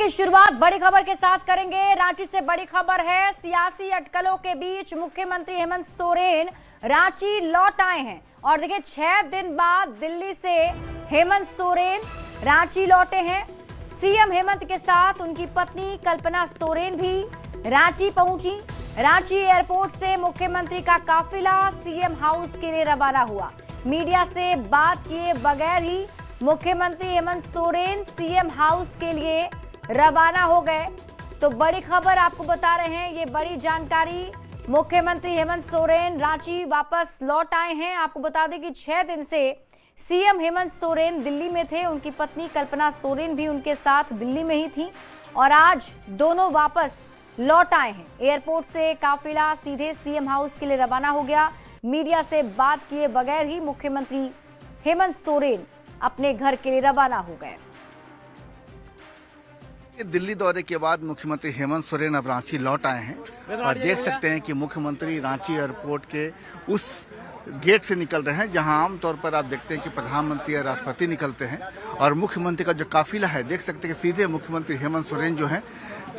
की शुरुआत बड़ी खबर के साथ करेंगे। रांची से बड़ी खबर है, सियासी अटकलों के बीच मुख्यमंत्री हेमंत सोरेन रांची लौट आए हैं। और देखिए 6 दिन बाद दिल्ली से हेमंत सोरेन रांची लौटे हैं। सीएम हेमंत के साथ उनकी पत्नी कल्पना सोरेन भी रांची पहुंची। रांची एयरपोर्ट से मुख्यमंत्री का काफिला सीएम हाउस के लिए रवाना हुआ। मीडिया से बात किए बगैर ही मुख्यमंत्री हेमंत सोरेन सीएम हाउस के लिए रवाना हो गए। तो बड़ी खबर आपको बता रहे हैं, ये बड़ी जानकारी। मुख्यमंत्री हेमंत सोरेन रांची वापस लौट आए हैं। आपको बता दें कि 6 दिन से सीएम हेमंत सोरेन दिल्ली में थे। उनकी पत्नी कल्पना सोरेन भी उनके साथ दिल्ली में ही थी और आज दोनों वापस लौट आए हैं। एयरपोर्ट से काफिला सीधे सीएम हाउस के लिए रवाना हो गया। मीडिया से बात किए बगैर ही मुख्यमंत्री हेमंत सोरेन अपने घर के लिए रवाना हो गए। दिल्ली दौरे के बाद मुख्यमंत्री हेमंत सोरेन अब रांची लौट आए हैं और देख सकते हैं कि मुख्यमंत्री रांची एयरपोर्ट के उस गेट से निकल रहे हैं जहां आमतौर पर आप देखते हैं कि प्रधानमंत्री या राष्ट्रपति निकलते हैं। और मुख्यमंत्री का जो काफिला है, देख सकते हैं कि सीधे मुख्यमंत्री हेमंत सोरेन जो है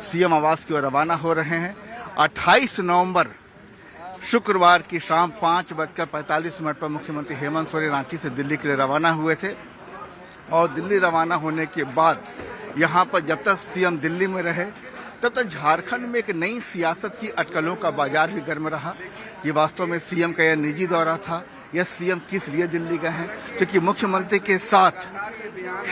सीएम आवास की ओर रवाना हो रहे हैं। 28 नवंबर शुक्रवार की शाम 5:45 पर मुख्यमंत्री हेमंत सोरेन रांची से दिल्ली के लिए रवाना हुए थे। और दिल्ली रवाना होने के बाद यहाँ पर जब तक सीएम दिल्ली में रहे तब तक झारखंड में एक नई सियासत की अटकलों का बाजार भी गर्म रहा। ये वास्तव में सीएम का यह निजी दौरा था, यह सीएम किस लिए दिल्ली गए हैं, क्योंकि मुख्यमंत्री के साथ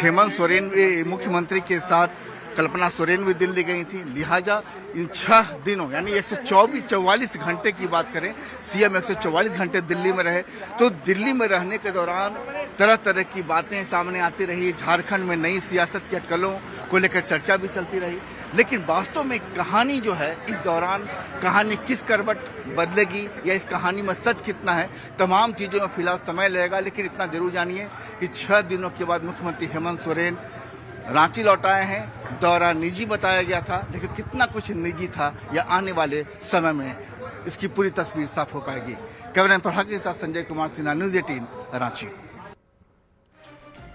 हेमंत सोरेन, मुख्यमंत्री के साथ कल्पना सोरेन भी दिल्ली गई थी। लिहाजा इन 6 दिनों यानी 144 घंटे की बात करें, सीएम 144 घंटे दिल्ली में रहे। तो दिल्ली में रहने के दौरान तरह तरह की बातें सामने आती रही। झारखंड में नई सियासत की अटकलों को लेकर चर्चा भी चलती रही। लेकिन वास्तव में कहानी जो है, इस दौरान कहानी किस करवट बदलेगी या इस कहानी में सच कितना है, तमाम चीज़ों में फिलहाल समय लगेगा। लेकिन इतना जरूर जानिए कि 6 दिनों के बाद मुख्यमंत्री हेमंत सोरेन रांची लौट आए हैं। दौरा निजी बताया गया था, लेकिन कितना कुछ निजी था या आने वाले समय में इसकी पूरी तस्वीर साफ हो पाएगी। कैमरा प्रभाकर के साथ संजय कुमार सिन्हा, न्यूज़ 18 रांची।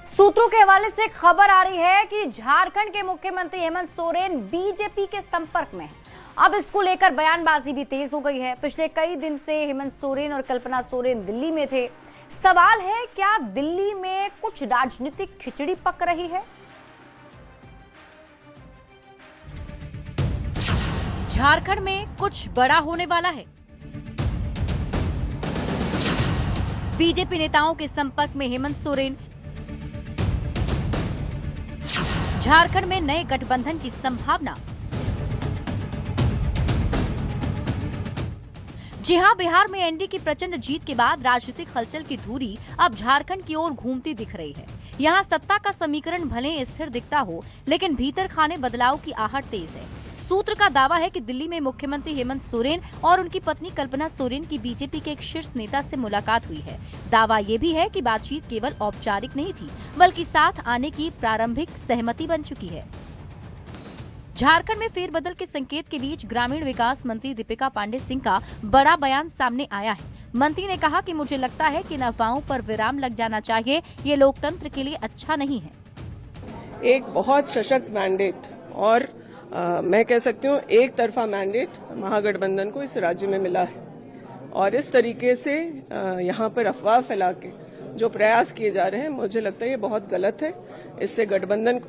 सूत्रों के हवाले से खबर आ रही है कि झारखंड के मुख्यमंत्री हेमंत सोरेन बीजेपी के संपर्क में हैं। अब इसको लेकर बयानबाजी भी तेज हो गई है। पिछले कई दिन से हेमंत सोरेन और कल्पना सोरेन दिल्ली में थे। सवाल है, क्या दिल्ली में कुछ राजनीतिक खिचड़ी पक रही है? झारखंड में कुछ बड़ा होने वाला है। बीजेपी नेताओं के संपर्क में हेमंत सोरेन। झारखंड में नए गठबंधन की संभावना। जी हां, बिहार में एनडीए की प्रचंड जीत के बाद राजनीतिक हलचल की धुरी अब झारखंड की ओर घूमती दिख रही है। यहां सत्ता का समीकरण भले स्थिर दिखता हो, लेकिन भीतर खाने बदलाव की आहट तेज है। सूत्र का दावा है कि दिल्ली में मुख्यमंत्री हेमंत सोरेन और उनकी पत्नी कल्पना सोरेन की बीजेपी के एक शीर्ष नेता से मुलाकात हुई है। दावा ये भी है कि बातचीत केवल औपचारिक नहीं थी, बल्कि साथ आने की प्रारंभिक सहमति बन चुकी है। झारखंड में फेरबदल के संकेत के बीच ग्रामीण विकास मंत्री दीपिका पांडे सिंह का बड़ा बयान सामने आया है। मंत्री ने कहा कि मुझे लगता है कि अफवाहों पर विराम लग जाना चाहिए, ये लोकतंत्र के लिए अच्छा नहीं है। एक बहुत सशक्त मैंडेट और मैं कह सकती हूँ एक तरफा मैंडेट महागठबंधन को इस राज्य में मिला है। और इस तरीके से यहाँ पर अफवाह फैला के जो प्रयास किए जा रहे हैं, मुझे लगता है ये बहुत गलत है। इससे गठबंधन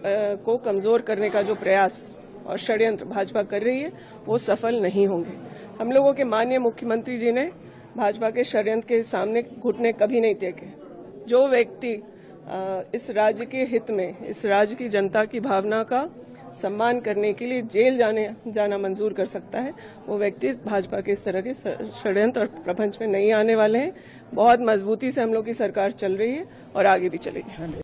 को कमजोर करने का जो प्रयास और षड्यंत्र भाजपा कर रही है, वो सफल नहीं होंगे। हम लोगों के माननीय मुख्यमंत्री जी ने भाजपा के षड्यंत्र के सामने घुटने कभी नहीं टेके। जो व्यक्ति इस राज्य के हित में, इस राज्य की जनता की भावना का सम्मान करने के लिए जेल जाना मंजूर कर सकता है, वो व्यक्ति भाजपा के इस तरह के षड्यंत्र और प्रपंच में नहीं आने वाले हैं। बहुत मजबूती से हम लोग की सरकार चल रही है और आगे भी चलेगी।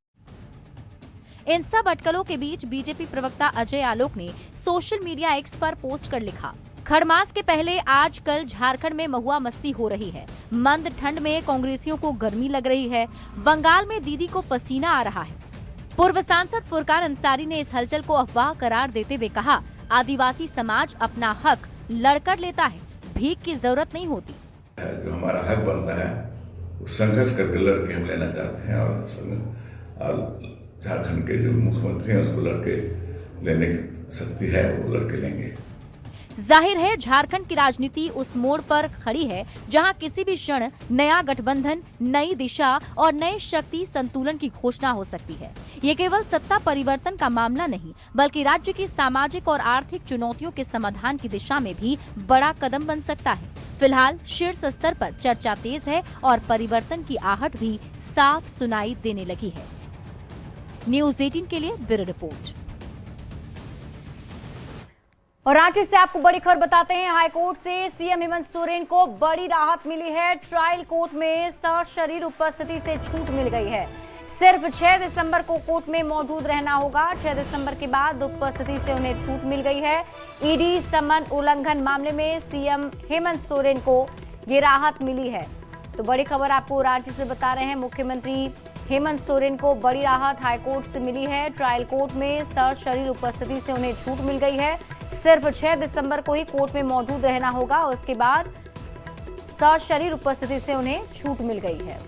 इन सब अटकलों के बीच बीजेपी प्रवक्ता अजय आलोक ने सोशल मीडिया एक्स पर पोस्ट कर लिखा, खरमास के पहले आजकल झारखंड में महुआ मस्ती हो रही है। मंद ठंड में कांग्रेसियों को गर्मी लग रही है। बंगाल में दीदी को पसीना आ रहा है। पूर्व सांसद फुरकान अंसारी ने इस हलचल को अफवाह करार देते हुए कहा, आदिवासी समाज अपना हक लड़कर लेता है, भीख की जरूरत नहीं होती। जो हमारा हक बनता है वो संघर्ष करके लड़के हम लेना चाहते हैं और झारखंड के जो मुख्यमंत्री हैं उसको लड़के लेने की शक्ति है वो लड़के लेंगे। जाहिर है झारखंड की राजनीति उस मोड़ पर खड़ी है जहां किसी भी क्षण नया गठबंधन, नई दिशा और नए शक्ति संतुलन की घोषणा हो सकती है। ये केवल सत्ता परिवर्तन का मामला नहीं, बल्कि राज्य की सामाजिक और आर्थिक चुनौतियों के समाधान की दिशा में भी बड़ा कदम बन सकता है। फिलहाल शीर्ष स्तर पर चर्चा तेज है और परिवर्तन की आहट भी साफ सुनाई देने लगी है। न्यूज़ 18 के लिए ब्यूरो रिपोर्ट। और रांची से आपको बड़ी खबर बताते हैं। हाईकोर्ट से सीएम हेमंत सोरेन को बड़ी राहत मिली है। ट्रायल कोर्ट में सशरीर उपस्थिति से छूट मिल गई है। सिर्फ 6 दिसंबर को कोर्ट में मौजूद रहना होगा। 6 दिसंबर के बाद उपस्थिति से उन्हें छूट मिल गई है। ईडी समन उल्लंघन मामले में सीएम हेमंत सोरेन को ये राहत मिली है। तो बड़ी खबर आपको रांची से बता रहे हैं। मुख्यमंत्री हेमंत सोरेन को बड़ी राहत हाईकोर्ट से मिली है। ट्रायल कोर्ट में सशरीर उपस्थिति से उन्हें छूट मिल गई है। सिर्फ 6 दिसंबर को ही कोर्ट में मौजूद रहना होगा और उसके बाद सशरीर उपस्थिति से उन्हें छूट मिल गई है।